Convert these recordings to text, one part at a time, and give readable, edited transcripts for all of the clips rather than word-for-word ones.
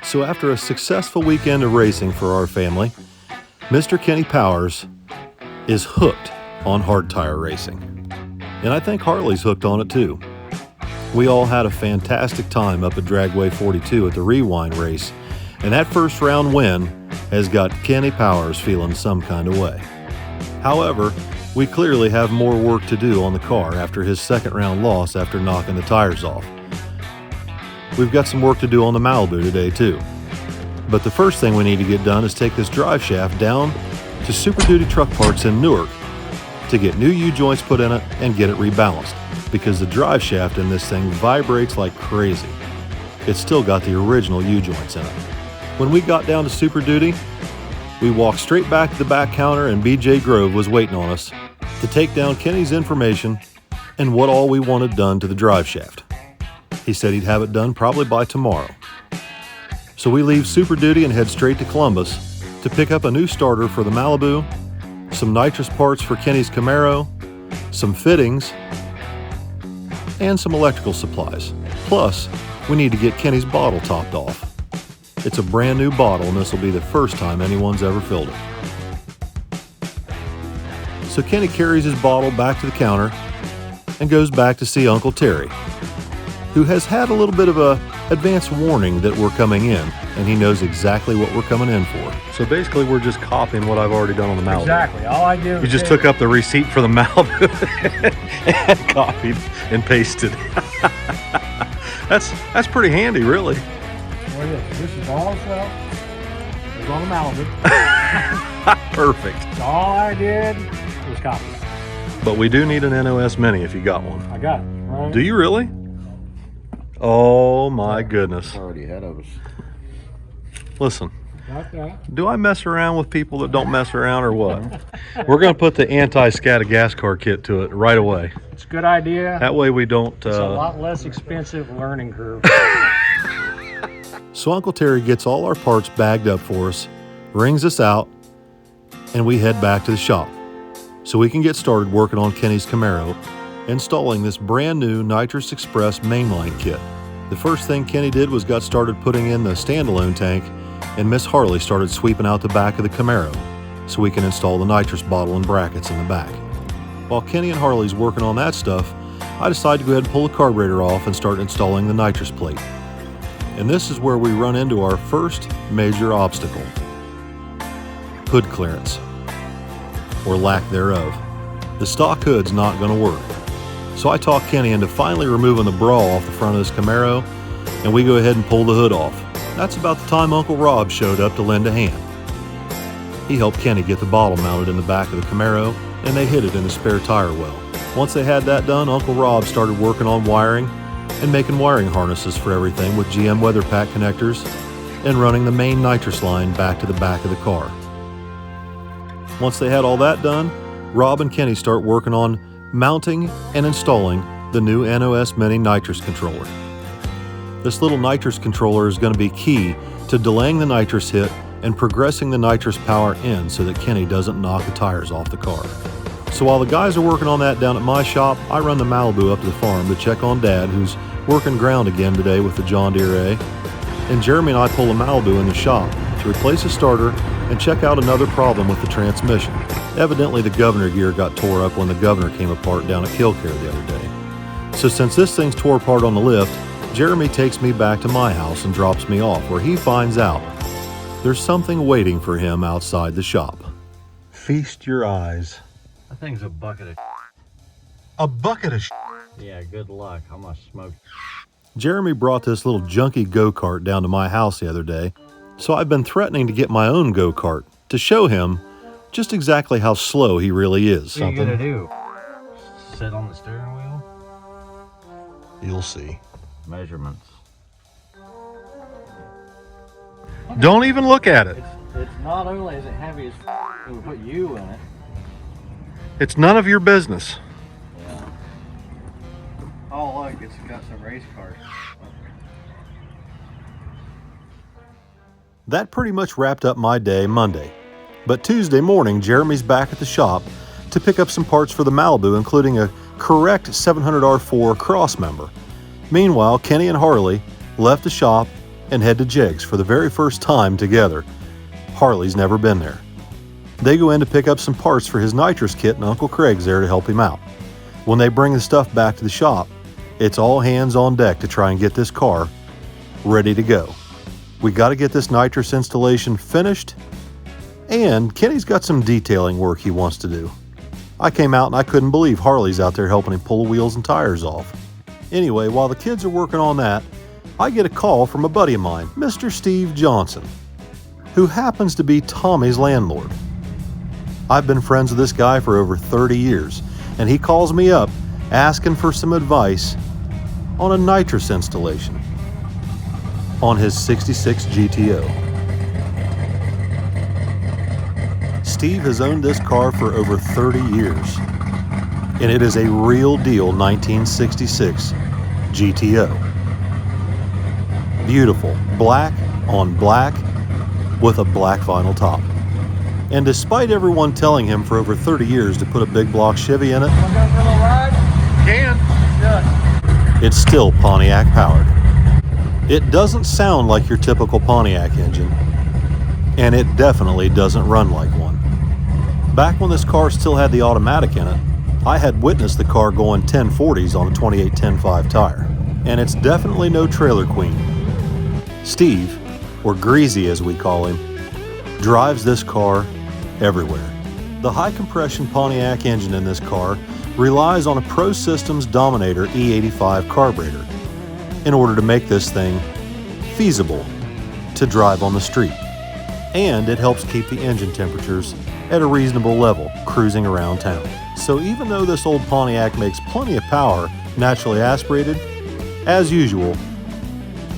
So after a successful weekend of racing for our family, Mr. Kenny Powers is hooked on hard tire racing. And I think Harley's hooked on it too. We all had a fantastic time up at Dragway 42 at the Rewind race, and that first round win has got Kenny Powers feeling some kind of way. However, we clearly have more work to do on the car after his second round loss after knocking the tires off. We've got some work to do on the Malibu today too. But the first thing we need to get done is take this drive shaft down to Super Duty Truck Parts in Newark to get new U-joints put in it and get it rebalanced, because the drive shaft in this thing vibrates like crazy. It's still got the original U-joints in it. When we got down to Super Duty, we walked straight back to the back counter and BJ Grove was waiting on us to take down Kenny's information and what all we wanted done to the drive shaft. He said he'd have it done probably by tomorrow. So we leave Super Duty and head straight to Columbus to pick up a new starter for the Malibu, some nitrous parts for Kenny's Camaro, some fittings, and some electrical supplies. Plus, we need to get Kenny's bottle topped off. It's a brand new bottle and this will be the first time anyone's ever filled it. So Kenny carries his bottle back to the counter and goes back to see Uncle Terry, who has had a little bit of a advance warning that we're coming in, and he knows exactly what we're coming in for. So basically we're just copying what I've already done on the Malibu. Exactly, all I do is you just took up the receipt for the Malibu and copied and pasted. That's pretty handy, really. Well, this is all it's on the Malibu. Perfect. So all I did was copy it. But we do need an NOS Mini if you got one. I got it. Right? Do you really? Oh my goodness. It's already ahead of us. Listen, Got that. do I mess around with people that don't mess around or what? We're going to put the anti-Scadagascar kit to it right away. It's a good idea. That way we don't... It's a lot less expensive learning curve. So Uncle Terry gets all our parts bagged up for us, rings us out, and we head back to the shop so we can get started working on Kenny's Camaro, installing this brand new Nitrous Express mainline kit. The first thing Kenny did was got started putting in the standalone tank, and Miss Harley started sweeping out the back of the Camaro so we can install the nitrous bottle and brackets in the back. While Kenny and Harley's working on that stuff, I decided to go ahead and pull the carburetor off and start installing the nitrous plate. And this is where we run into our first major obstacle: hood clearance, or lack thereof. The stock hood's not going to work. So I talked Kenny into finally removing the bra off the front of this Camaro, and we go ahead and pull the hood off. That's about the time Uncle Rob showed up to lend a hand. He helped Kenny get the bottle mounted in the back of the Camaro, and they hid it in the spare tire well. Once they had that done, Uncle Rob started working on wiring and making wiring harnesses for everything with GM weather pack connectors and running the main nitrous line back to the back of the car. Once they had all that done, Rob and Kenny start working on mounting and installing the new NOS Mini nitrous controller. This little nitrous controller is going to be key to delaying the nitrous hit and progressing the nitrous power in so that Kenny doesn't knock the tires off the car. So while the guys are working on that down at my shop, I run the Malibu up to the farm to check on Dad, who's working ground again today with the John Deere A. And Jeremy and I pull the Malibu in the shop to replace a starter and check out another problem with the transmission. Evidently the governor gear got tore up when the governor came apart down at Killcare the other day. So since this thing's tore apart on the lift, Jeremy takes me back to my house and drops me off, where he finds out there's something waiting for him outside the shop. Feast your eyes. That thing's a bucket of A bucket of Yeah, good luck. I'm gonna smoke. Jeremy brought this little junky go-kart down to my house the other day, so I've been threatening to get my own go-kart to show him just exactly how slow he really is. What are you gonna do? Sit on the steering wheel? You'll see. Measurements. Don't even look at it. It's not only is it heavy as we put you in it. It's none of your business. Yeah. Oh look, it's got some race cars. That pretty much wrapped up my day Monday. But Tuesday morning, Jeremy's back at the shop to pick up some parts for the Malibu, including a correct 700R4 cross member. Meanwhile, Kenny and Harley left the shop and head to Jig's for the very first time together. Harley's never been there. They go in to pick up some parts for his Nitrous kit, and Uncle Craig's there to help him out. When they bring the stuff back to the shop, it's all hands on deck to try and get this car ready to go. We got to get this Nitrous installation finished, and Kenny's got some detailing work he wants to do. I came out and I couldn't believe Harley's out there helping him pull the wheels and tires off. Anyway, while the kids are working on that, I get a call from a buddy of mine, Mr. Steve Johnson, who happens to be Tommy's landlord. I've been friends with this guy for over 30 years, and he calls me up asking for some advice on a Nitrous installation on his 66 GTO. Steve has owned this car for over 30 years, and it is a real deal 1966 GTO. Beautiful, black on black with a black vinyl top. And despite everyone telling him for over 30 years to put a big block Chevy in it, Want to go for a little ride? Can. Yeah. it's still Pontiac powered. It doesn't sound like your typical Pontiac engine, and it definitely doesn't run like one. Back when this car still had the automatic in it, I had witnessed the car going 1040s on a 28 10.5 tire, and it's definitely no trailer queen. Steve, or Greasy as we call him, drives this car everywhere. The high compression Pontiac engine in this car relies on a Pro Systems Dominator E85 carburetor in order to make this thing feasible to drive on the street. And it helps keep the engine temperatures at a reasonable level cruising around town. So even though this old Pontiac makes plenty of power naturally aspirated, as usual,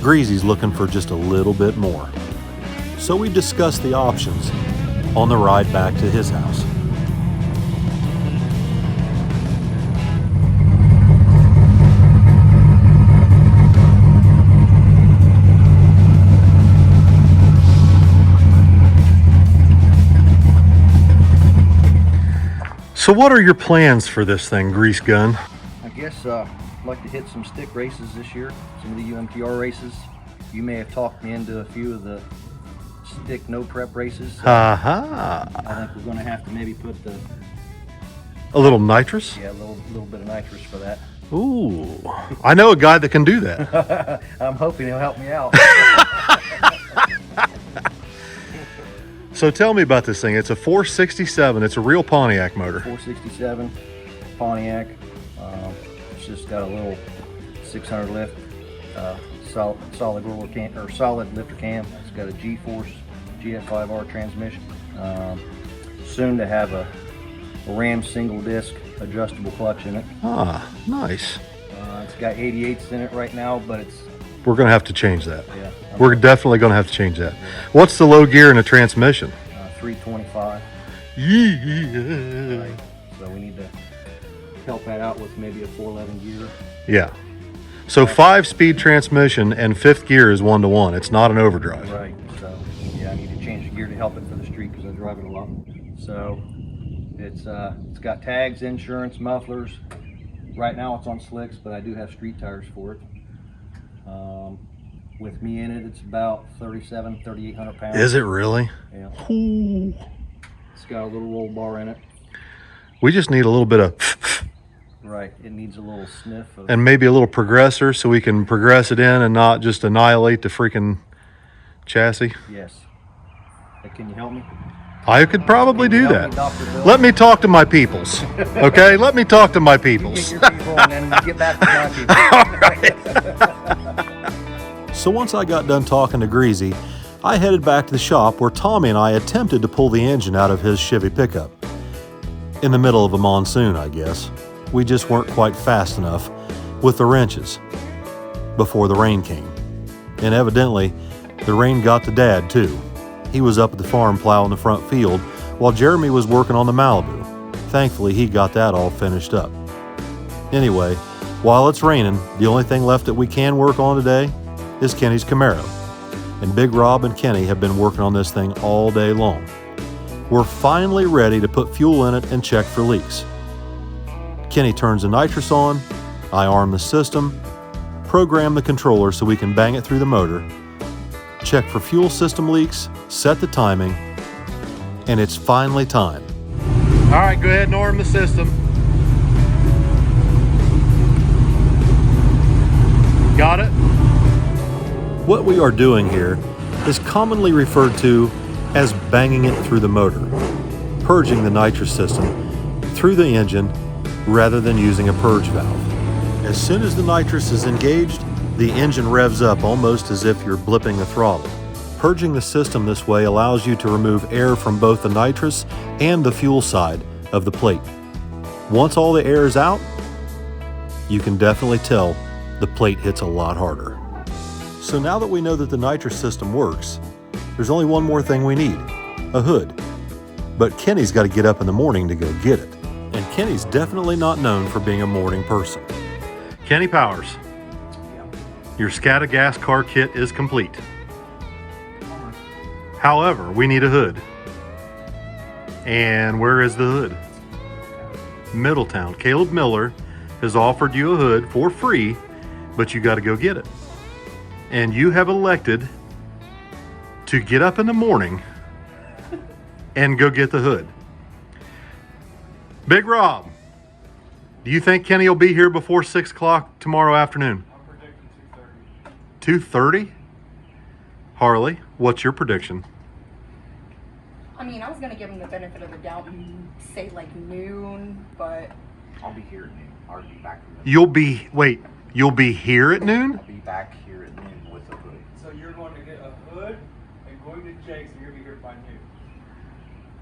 Greasy's looking for just a little bit more. So we discussed the options on the ride back to his house. So what are your plans for this thing, Grease Gun? I guess I'd like to hit some stick races this year, some of the UMTR races. You may have talked me into a few of the stick no prep races. Aha! I think we're going to have to maybe put A little nitrous? a little bit of nitrous for that. Ooh, I know a guy that can do that. I'm hoping he'll help me out. So tell me about this thing. It's a 467. It's a real Pontiac motor. 467 Pontiac. It's just got a little 600 lift solid roller cam or solid lifter cam. It's got a G-Force GF5R transmission. Soon to have a Ram single disc adjustable clutch in it. Ah, nice. It's got 88s in it right now, but it's We're going to have to change that. yeah. We're definitely going to have to change that. What's the low gear in a transmission? 325. Yeah. Right. So we need to help that out with maybe a 411 gear. Yeah. So 5-speed transmission and 5th gear is 1-to-1. It's not an overdrive. Right. So yeah, I need to change the gear to help it for the street because I drive it a lot. So it's got tags, insurance, mufflers. Right now it's on slicks, but I do have street tires for it. With me in it, it's about 3,800 pounds. Is it really? Yeah. Ooh. It's got a little roll bar in it. We just need a little bit of Right. It needs a little sniff of, and maybe a little progressor so we can progress it in and not just annihilate the freaking chassis. yes. Can you help me? I could probably Can you do help that. me, Dr. Bill? Let me talk to my peoples. Okay? Let me talk to my You peoples. get your people and then get back to my people. So once I got done talking to Greasy, I headed back to the shop where Tommy and I attempted to pull the engine out of his Chevy pickup. In the middle of a monsoon, I guess. We just weren't quite fast enough with the wrenches before the rain came. And evidently, the rain got to Dad too. He was up at the farm plowing the front field while Jeremy was working on the Malibu. Thankfully, he got that all finished up. Anyway, while it's raining, the only thing left that we can work on today is Kenny's Camaro. And Big Rob and Kenny have been working on this thing all day long. We're finally ready to put fuel in it and check for leaks. Kenny turns the nitrous on, I arm the system, program the controller so we can bang it through the motor, check for fuel system leaks, set the timing, and it's finally time. All right, go ahead and arm the system. Got it? What we are doing here is commonly referred to as banging it through the motor, purging the nitrous system through the engine rather than using a purge valve. As soon as the nitrous is engaged, the engine revs up almost as if you're blipping the throttle. Purging the system this way allows you to remove air from both the nitrous and the fuel side of the plate. Once all the air is out, you can definitely tell the plate hits a lot harder. So now that we know that the nitrous system works, there's only one more thing we need, a hood. But Kenny's got to get up in the morning to go get it. And Kenny's definitely not known for being a morning person. Kenny Powers, your SCADA gas car kit is complete. However, we need a hood. And where is the hood? Middletown. Caleb Miller has offered you a hood for free, but you got to go get it. And you have elected to get up in the morning and go get the hood. Big Rob, do you think Kenny will be here before 6 o'clock tomorrow afternoon? I'm predicting 2:30. 2:30? Harley, what's your prediction? I mean, I was gonna give him the benefit of the doubt and say like noon, but I'll be here at noon. I'll be back from You'll be here at noon? I'll be back here at noon with the hood. So you're going to get a hood and going to Jake's, and you're going to be here by noon.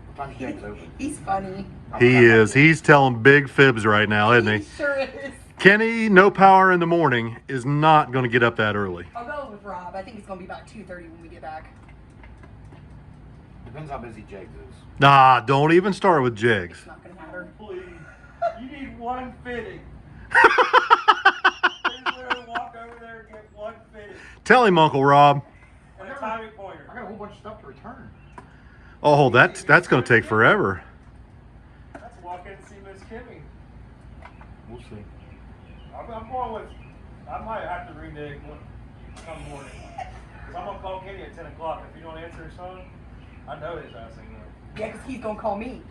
What time's Jake's open? he's funny. He is. He's telling big fibs right now, isn't He he? sure is. Kenny, no power in the morning, is not going to get up that early. I'll go with Rob. I think it's gonna be about 2:30 when we get back. Depends how busy Jake's is. Nah, don't even start with jigs. It's not gonna matter. Please. You need one fitting. Just literally walk over there and get one fitting. Tell him, Uncle Rob. And a timing pointer. I got a whole bunch of stuff to return. Oh, that's going to take forever. Let's walk in and see Miss Kimmy. We'll see. I'm going with, I might have to renege come morning. Because I'm going to call Kenny at 10 o'clock. If you don't answer his phone, I know his ass ain't there. Yeah, because he's gonna call me.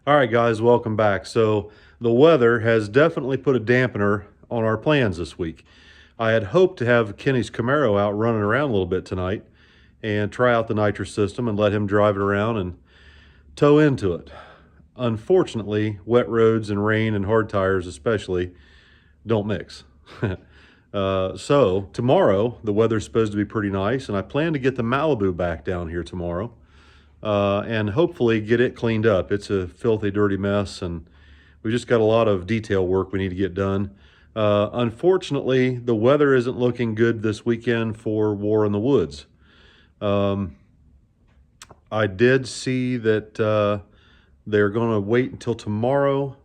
All right, guys, welcome back. So the weather has definitely put a dampener on our plans this week. I had hoped to have Kenny's Camaro out running around a little bit tonight and try out the nitrous system and let him drive it around and tow into it. Unfortunately, wet roads and rain and hard tires especially don't mix. So tomorrow, the weather's supposed to be pretty nice, and I plan to get the Malibu back down here tomorrow and hopefully get it cleaned up. It's a filthy, dirty mess, and we just got a lot of detail work we need to get done. Unfortunately, the weather isn't looking good this weekend for War in the Woods. I did see that they're going to wait until tomorrow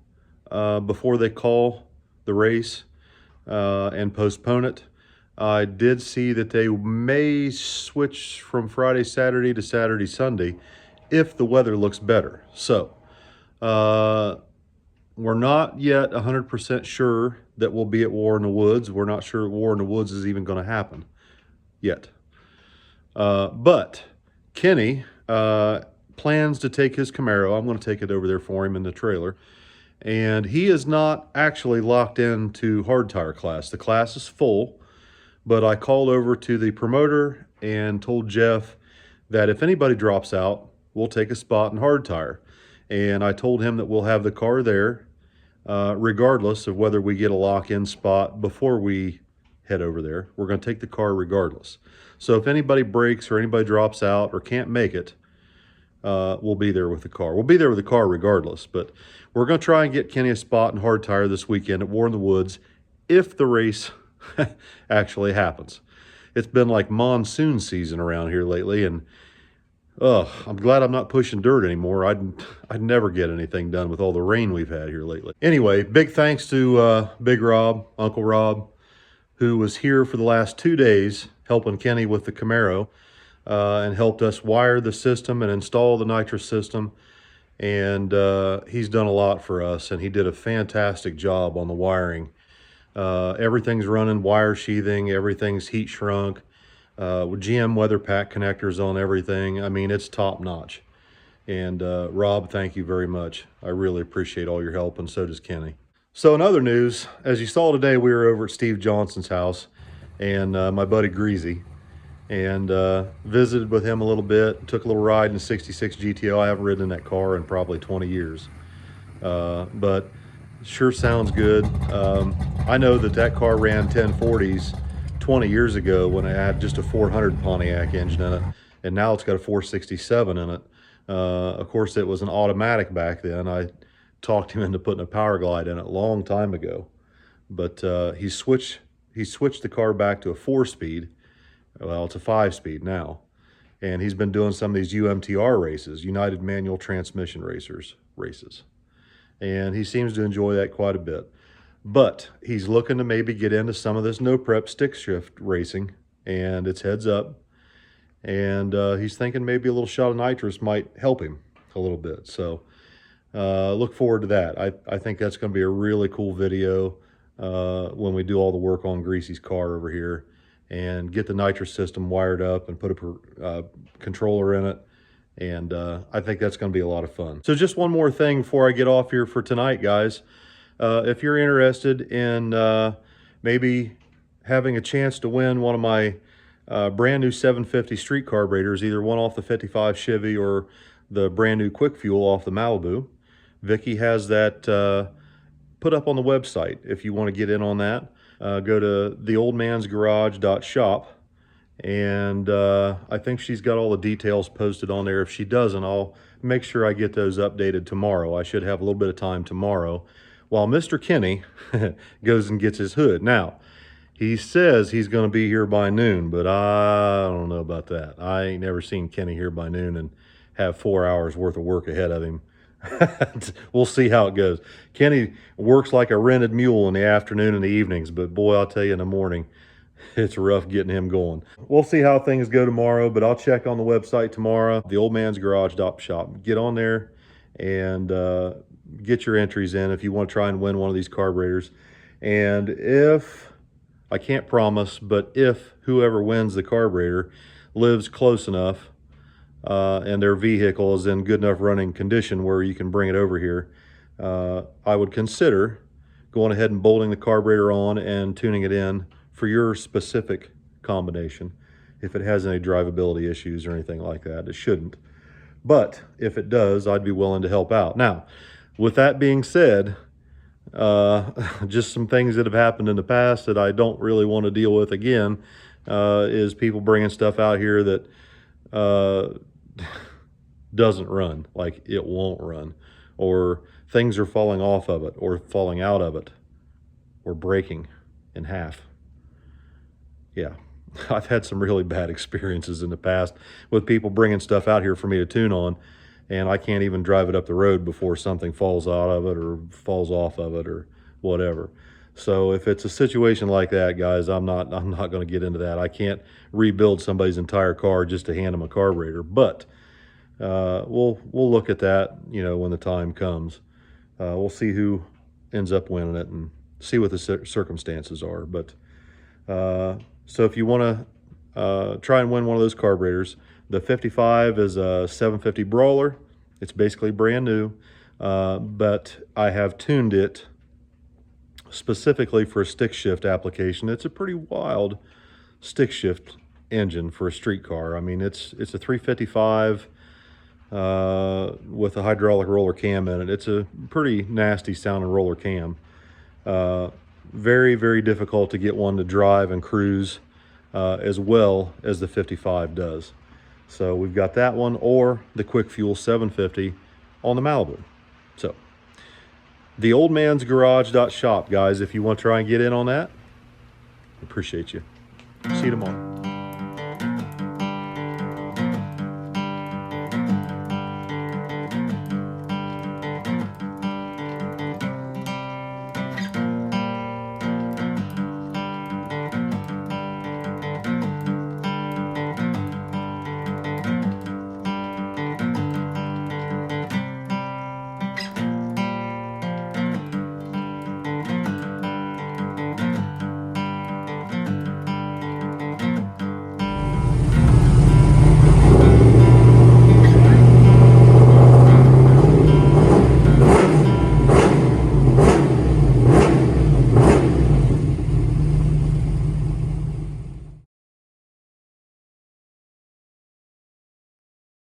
before they call the race and postpone it. I did see that they may switch from Friday, Saturday to Saturday, Sunday if the weather looks better. So we're not yet 100% sure that we'll be at War in the Woods. We're not sure War in the Woods is even going to happen yet. But Kenny plans to take his Camaro. I'm going to take it over there for him in the trailer. And he is not actually locked into hard tire class. The class is full, but I called over to the promoter and told Jeff that if anybody drops out, we'll take a spot in hard tire. And I told him that we'll have the car there, regardless of whether we get a lock-in spot before we head over there. We're going to take the car regardless. So if anybody breaks or anybody drops out or can't make it, we'll be there with the car. We'll be there with the car regardless, but we're going to try and get Kenny a spot in hard tire this weekend at War in the Woods if the race actually happens. It's been like monsoon season around here lately, and I'm glad I'm not pushing dirt anymore. I'd never get anything done with all the rain we've had here lately. Anyway, big thanks to Big Rob, Uncle Rob, who was here for the last 2 days helping Kenny with the Camaro. And helped us wire the system and install the nitrous system. And he's done a lot for us, and he did a fantastic job on the wiring Everything's running wire sheathing, everything's heat shrunk, with GM weather pack connectors on everything. I mean, it's top notch. And Rob, thank you very much. I really appreciate all your help, and so does Kenny. So in other news, as you saw today, we were over at Steve Johnson's house, and my buddy Greasy, and visited with him a little bit, took a little ride in the 66 GTO. I haven't ridden in that car in probably 20 years, but sure sounds good. I know that car ran 1040s 20 years ago when it had just a 400 Pontiac engine in it, and now it's got a 467 in it. Of course, it was an automatic back then. I talked him into putting a power glide in it a long time ago, but he switched the car back to a 4-speed. Well, it's a 5-speed now, and he's been doing some of these UMTR races, United Manual Transmission races, and he seems to enjoy that quite a bit. But he's looking to maybe get into some of this no prep stick shift racing, and it's heads up. And he's thinking maybe a little shot of nitrous might help him a little bit. So look forward to that. I think that's going to be a really cool video when we do all the work on Greasy's car over here and get the nitrous system wired up and put a controller in it. And I think that's going to be a lot of fun. So just one more thing before I get off here for tonight, guys. If you're interested in maybe having a chance to win one of my brand new 750 street carburetors, either one off the 55 Chevy or the brand new quick fuel off the Malibu, Vicky has that put up on the website. If you want to get in on that, go to theoldmansgarage.shop, and I think she's got all the details posted on there. If she doesn't, I'll make sure I get those updated tomorrow. I should have a little bit of time tomorrow while Mr. Kenny goes and gets his hood. Now, he says he's going to be here by noon, but I don't know about that. I ain't never seen Kenny here by noon and have 4 hours worth of work ahead of him. We'll see how it goes. Kenny works like a rented mule in the afternoon and the evenings, but boy, I'll tell you, in the morning, it's rough getting him going. We'll see how things go tomorrow, but I'll check on the website tomorrow, theoldmansgarage.shop. Get on there and get your entries in if you want to try and win one of these carburetors. And if, I can't promise, but if whoever wins the carburetor lives close enough and their vehicle is in good enough running condition where you can bring it over here, I would consider going ahead and bolting the carburetor on and tuning it in for your specific combination. If it has any drivability issues or anything like that, it shouldn't. But if it does, I'd be willing to help out. Now, with that being said, just some things that have happened in the past that I don't really want to deal with again, is people bringing stuff out here that doesn't run, like it won't run, or things are falling off of it or falling out of it or breaking in half. Yeah, I've had some really bad experiences in the past with people bringing stuff out here for me to tune on, and I can't even drive it up the road before something falls out of it or falls off of it or whatever. So if it's a situation like that, guys, I'm not going to get into that. I can't rebuild somebody's entire car just to hand them a carburetor, but we'll look at that, you know, when the time comes. We'll see who ends up winning it and see what the circumstances are. But so if you want to try and win one of those carburetors, the 55 is a 750 Brawler. It's basically brand new, but I have tuned it specifically for a stick shift application. It's a pretty wild stick shift engine for a street car. I mean, it's a 355 with a hydraulic roller cam in it. It's a pretty nasty sounding roller cam. Very, very difficult to get one to drive and cruise as well as the 55 does. So we've got that one or the quick fuel 750 on the Malibu. So theoldmansgarage.shop, guys, if you want to try and get in on that. Appreciate you. See you tomorrow.